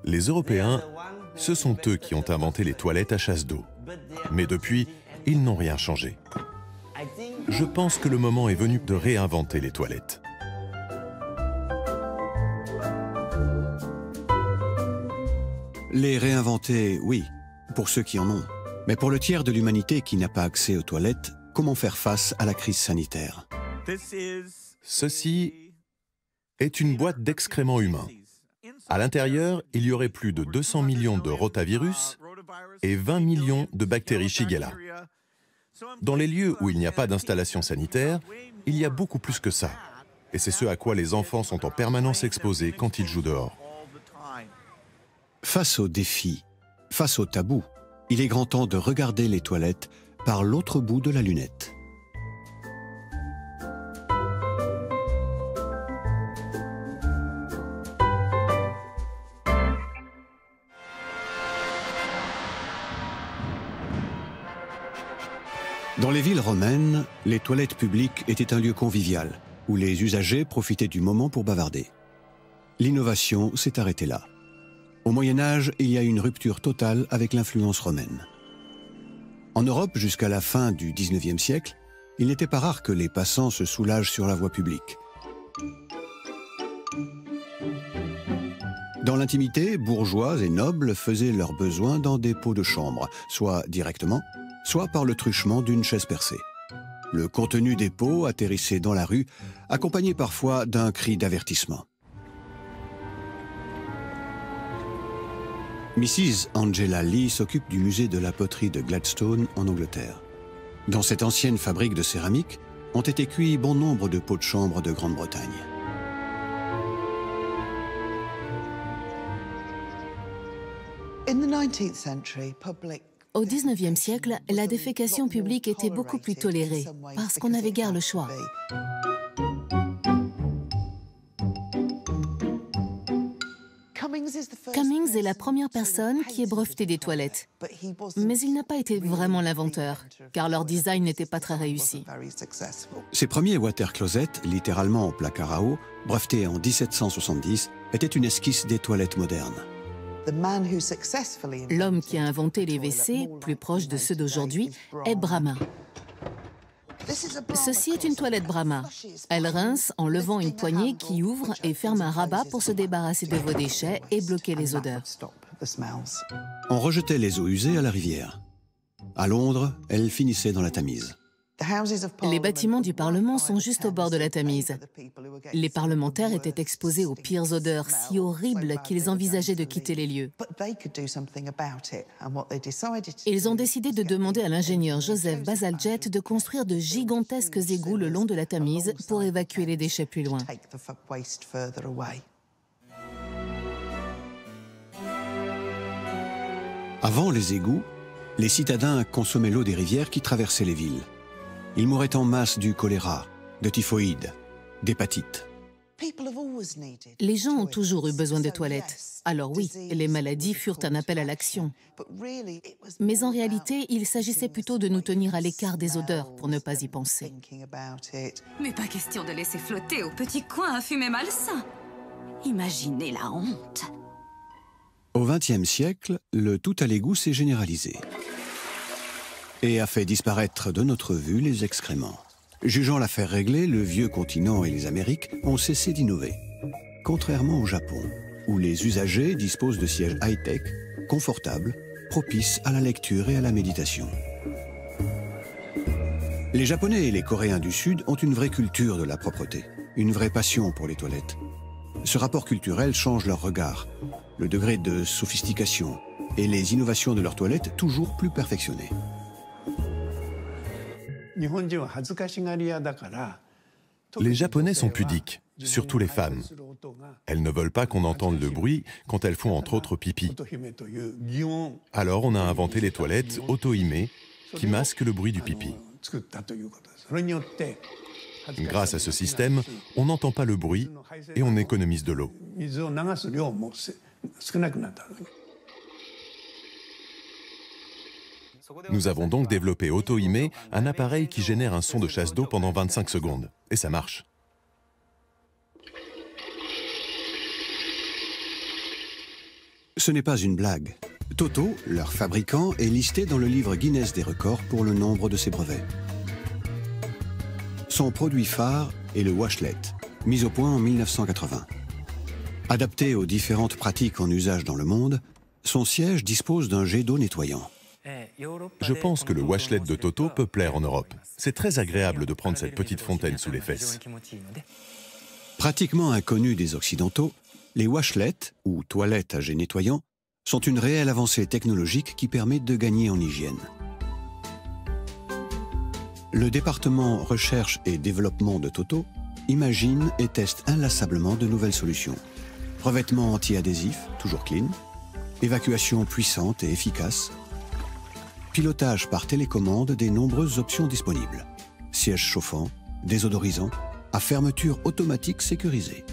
Les Européens, ce sont eux qui ont inventé les toilettes à chasse d'eau. Mais depuis, ils n'ont rien changé. Je pense que le moment est venu de réinventer les toilettes. Les réinventer, oui, pour ceux qui en ont. Mais pour le tiers de l'humanité qui n'a pas accès aux toilettes, comment faire face à la crise sanitaire? Ceci est une boîte d'excréments humains. À l'intérieur, il y aurait plus de 200 millions de rotavirus et 20 millions de bactéries Shigella. Dans les lieux où il n'y a pas d'installation sanitaire, il y a beaucoup plus que ça. Et c'est ce à quoi les enfants sont en permanence exposés quand ils jouent dehors. Face aux défis, face aux tabous, il est grand temps de regarder les toilettes par l'autre bout de la lunette. Dans les villes romaines, les toilettes publiques étaient un lieu convivial, où les usagers profitaient du moment pour bavarder. L'innovation s'est arrêtée là. Au Moyen-Âge, il y a une rupture totale avec l'influence romaine. En Europe, jusqu'à la fin du XIXe siècle, il n'était pas rare que les passants se soulagent sur la voie publique. Dans l'intimité, bourgeois et nobles faisaient leurs besoins dans des pots de chambre, soit directement, soit par le truchement d'une chaise percée. Le contenu des pots atterrissait dans la rue, accompagné parfois d'un cri d'avertissement. Mrs. Angela Lee s'occupe du musée de la poterie de Gladstone en Angleterre. Dans cette ancienne fabrique de céramique, ont été cuits bon nombre de pots de chambre de Grande-Bretagne. Au XIXe siècle, la défécation publique était beaucoup plus tolérée, parce qu'on n'avait guère le choix. Cummings est la première personne qui ait breveté des toilettes. Mais il n'a pas été vraiment l'inventeur, car leur design n'était pas très réussi. Ces premiers water closets, littéralement en placard à eau, brevetés en 1770, étaient une esquisse des toilettes modernes. L'homme qui a inventé les WC, plus proches de ceux d'aujourd'hui, est Brahma. Ceci est une toilette Brahma. Elle rince en levant une poignée qui ouvre et ferme un rabat pour se débarrasser de vos déchets et bloquer les odeurs. On rejetait les eaux usées à la rivière. À Londres, elles finissaient dans la Tamise. Les bâtiments du Parlement sont juste au bord de la Tamise. Les parlementaires étaient exposés aux pires odeurs si horribles qu'ils envisageaient de quitter les lieux. Ils ont décidé de demander à l'ingénieur Joseph Bazalgette de construire de gigantesques égouts le long de la Tamise pour évacuer les déchets plus loin. Avant les égouts, les citadins consommaient l'eau des rivières qui traversaient les villes. Ils mouraient en masse du choléra, de typhoïde, d'hépatite. Les gens ont toujours eu besoin de toilettes. Alors oui, les maladies furent un appel à l'action. Mais en réalité, il s'agissait plutôt de nous tenir à l'écart des odeurs pour ne pas y penser. Mais pas question de laisser flotter au petit coin un fumet malsain. Imaginez la honte. Au XXe siècle, le tout à l'égout s'est généralisé et a fait disparaître de notre vue les excréments. Jugeant l'affaire réglée, le vieux continent et les Amériques ont cessé d'innover. Contrairement au Japon, où les usagers disposent de sièges high-tech, confortables, propices à la lecture et à la méditation. Les Japonais et les Coréens du Sud ont une vraie culture de la propreté, une vraie passion pour les toilettes. Ce rapport culturel change leur regard, le degré de sophistication et les innovations de leurs toilettes toujours plus perfectionnées. Les Japonais sont pudiques, surtout les femmes. Elles ne veulent pas qu'on entende le bruit quand elles font entre autres pipi. Alors on a inventé les toilettes auto-imées qui masquent le bruit du pipi. Grâce à ce système, on n'entend pas le bruit et on économise de l'eau. Nous avons donc développé Auto-Imé, un appareil qui génère un son de chasse d'eau pendant 25 secondes. Et ça marche. Ce n'est pas une blague. Toto, leur fabricant, est listé dans le livre Guinness des records pour le nombre de ses brevets. Son produit phare est le washlet, mis au point en 1980. Adapté aux différentes pratiques en usage dans le monde, son siège dispose d'un jet d'eau nettoyant. Je pense que le washlet de Toto peut plaire en Europe. C'est très agréable de prendre cette petite fontaine sous les fesses. Pratiquement inconnus des Occidentaux, les washlets, ou toilettes à jet nettoyant, sont une réelle avancée technologique qui permet de gagner en hygiène. Le département recherche et développement de Toto imagine et teste inlassablement de nouvelles solutions. Revêtement anti-adhésif, toujours clean, évacuation puissante et efficace, pilotage par télécommande des nombreuses options disponibles, siège chauffant, désodorisant, à fermeture automatique sécurisée.